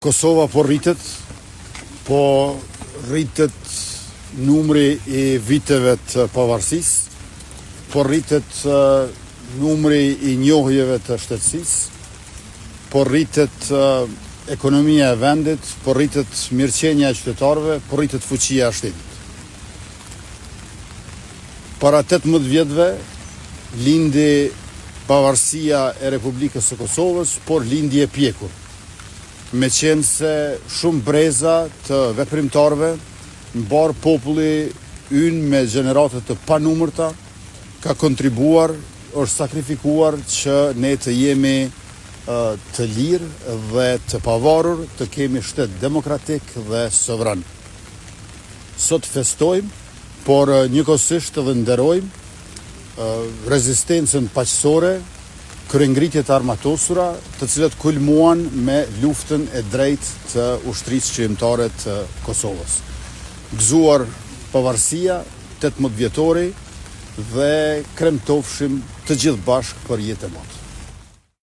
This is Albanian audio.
Kosova po rritet numri I viteve të pavarësisë, po rritet numri I njohjeve të shtetësisë, po rritet ekonomia e vendit, po rritet mirëqenia e qytetarëve, po rritet fuqia e shtetit. Para 18 vjetëve lindi pavarësia e Republikës së Kosovës, por lindi e pjekur. Me qenë se shumë breza të veprimtarve, mbar populli ynë me gjeneratët të panumërta, ka kontribuar, është sakrifikuar që ne të jemi të lirë dhe të pavarur, të kemi shtet demokratik dhe sovran. Sot festojmë, por njëkohësisht edhe nderojmë rezistencën paqësore, kryengritjet armatosura, të cilat kulmuan me luftën e drejtë të ushtrisë qërimtare të Kosovës. Gëzuar pavarësia, 18 vjetori dhe kremtofshim të gjithë bashkë për jetë e motë.